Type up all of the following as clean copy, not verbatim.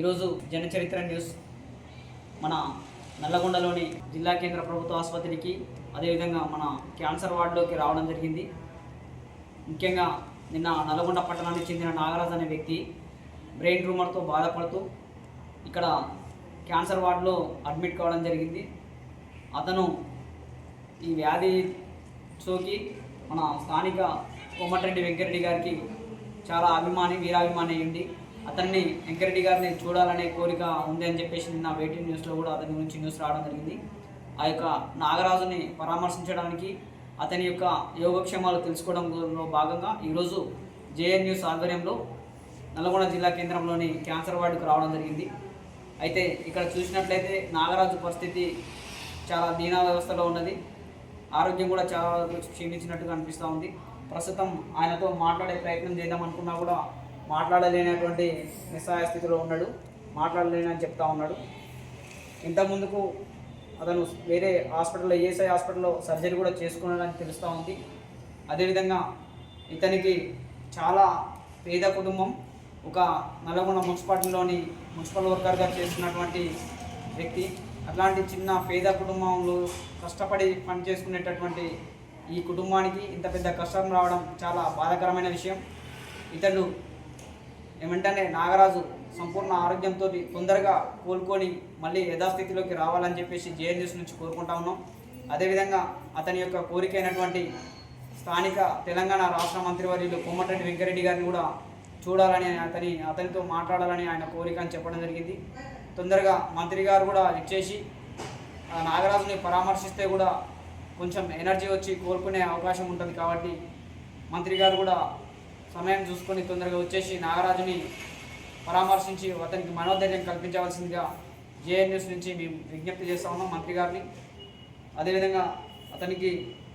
ఈరోజు జనచరిత్ర న్యూస్ మన నల్లగొండలోని జిల్లా కేంద్ర ప్రభుత్వ ఆసుపత్రికి అదేవిధంగా మన క్యాన్సర్ వార్డులోకి రావడం జరిగింది. ముఖ్యంగా నిన్న నల్లగొండ పట్టణానికి చెందిన నాగరాజ్ అనే వ్యక్తి బ్రెయిన్ ట్యూమర్తో బాధపడుతూ ఇక్కడ క్యాన్సర్ వార్డులో అడ్మిట్ కావడం జరిగింది. అతను ఈ వ్యాధి సోకి మన స్థానిక కోమటిరెడ్డి వెంకరెడ్డి గారికి చాలా వీరాభిమాని అయ్యింది. అతన్ని వెంకరెడ్డి గారిని చూడాలనే కోరిక ఉంది అని చెప్పేసి నిన్న వెయిటింగ్ న్యూస్లో కూడా అతని గురించి న్యూస్ రావడం జరిగింది. ఆ యొక్క నాగరాజుని పరామర్శించడానికి అతని యొక్క యోగక్షేమాలు తెలుసుకోవడంలో భాగంగా ఈరోజు జేఎన్ న్యూస్ ఆధ్వర్యంలో నల్గొండ జిల్లా కేంద్రంలోని క్యాన్సర్ వార్డుకు రావడం జరిగింది. అయితే ఇక్కడ చూసినట్లయితే నాగరాజు పరిస్థితి చాలా దీనా వ్యవస్థలో ఉన్నది. ఆరోగ్యం కూడా చాలా క్షీణించినట్టుగా అనిపిస్తూ ఉంది. ప్రస్తుతం ఆయనతో మాట్లాడే ప్రయత్నం చేద్దాం అనుకున్నా కూడా మాట్లాడలేనటువంటి నిస్సహాయ స్థితిలో ఉన్నాడు. మాట్లాడలేనని చెప్తా ఉన్నాడు. ఇంతకుముందుకు అతను వేరే హాస్పిటల్లో ఈఎస్ఐ హాస్పిటల్లో సర్జరీ కూడా చేసుకున్నాడని తెలుస్తూ ఉంది. అదేవిధంగా ఇతనికి చాలా పేద కుటుంబం, ఒక నల్గొండ మున్సిపాలిటీలోని మున్సిపల్ వర్కర్గా చేస్తున్నటువంటి వ్యక్తి. అట్లాంటి చిన్న పేద కుటుంబంలో కష్టపడి పనిచేసుకునేటటువంటి ఈ కుటుంబానికి ఇంత పెద్ద కష్టం రావడం చాలా బాధాకరమైన విషయం. ఇతడు వెంటనే నాగరాజు సంపూర్ణ ఆరోగ్యంతో తొందరగా కోలుకొని మళ్ళీ యథాస్థితిలోకి రావాలని చెప్పేసి జేఎన్ న్యూస్ నుంచి కోరుకుంటా ఉన్నాం. అదేవిధంగా అతని యొక్క కోరికైనటువంటి స్థానిక తెలంగాణ రాష్ట్ర మంత్రివర్యులు కోమటిరెడ్డి వెంకరెడ్డి గారిని కూడా చూడాలని అతనితో మాట్లాడాలని ఆయన కోరిక అని చెప్పడం జరిగింది. తొందరగా మంత్రి గారు కూడా ఇచ్చేసి నాగరాజుని పరామర్శిస్తే కూడా కొంచెం ఎనర్జీ వచ్చి కోలుకునే అవకాశం ఉంటుంది. కాబట్టి మంత్రి గారు కూడా సమయం చూసుకొని తొందరగా వచ్చేసి నాగరాజుని పరామర్శించి అతనికి మనోధైర్యం కల్పించవలసిందిగా జేఎన్ న్యూస్ నుంచి మేము విజ్ఞప్తి చేస్తా ఉన్నాం మంత్రి గారిని. అదేవిధంగా అతనికి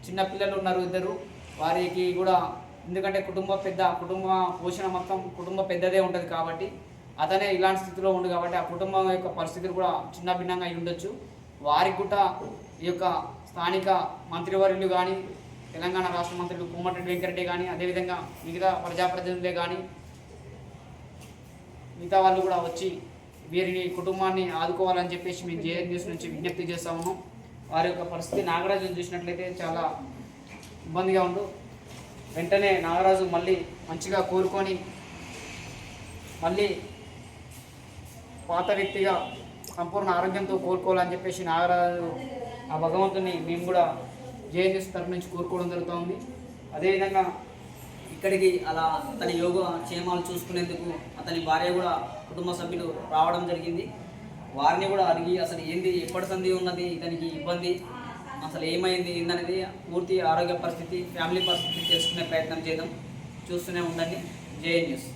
చిన్నపిల్లలు ఉన్నారు, ఇద్దరు. వారికి కూడా ఎందుకంటే కుటుంబ పోషణ మొత్తం కుటుంబ పెద్దదే ఉంటుంది కాబట్టి అతనే ఇలాంటి స్థితిలో ఉంది కాబట్టి ఆ కుటుంబం యొక్క పరిస్థితులు కూడా చిన్న భిన్నంగా అయి ఉండొచ్చు. వారికి కూడా ఈ యొక్క స్థానిక మంత్రివర్యులు కానీ తెలంగాణ రాష్ట్ర మంత్రులు కోమటిరెడ్డి వెంకరెడ్డి కానీ అదేవిధంగా మిగతా ప్రజాప్రతినిధులే కానీ మిగతా వాళ్ళు కూడా వచ్చి వీరిని కుటుంబాన్ని ఆదుకోవాలని చెప్పేసి మేము జేఎన్ న్యూస్ నుంచి విజ్ఞప్తి చేస్తా ఉన్నాం. వారి యొక్క పరిస్థితి నాగరాజును చూసినట్లయితే చాలా ఇబ్బందిగా ఉండు. వెంటనే నాగరాజు మళ్ళీ మంచిగా కోరుకొని మళ్ళీ పాత వ్యక్తిగా సంపూర్ణ ఆరోగ్యంతో కోలుకోవాలని చెప్పేసి నాగరాజు ఆ భగవంతుని మేము కూడా జేఎన్ న్యూస్ తరఫు నుంచి కోరుకోవడం జరుగుతుంది. అదేవిధంగా ఇక్కడికి అలా అతని యోగ క్షేమాలు చూసుకునేందుకు అతని భార్య కూడా కుటుంబ సభ్యులు రావడం జరిగింది. వారిని కూడా అడిగి అసలు ఏంది, ఎప్పటి సంధి ఉన్నది, ఇతనికి ఇబ్బంది, అసలు ఏమైంది ఏందనేది పూర్తి ఆరోగ్య పరిస్థితి, ఫ్యామిలీ పరిస్థితి తెలుసుకునే ప్రయత్నం చేద్దాం. చూస్తూనే ఉండండి జేఎన్ న్యూస్.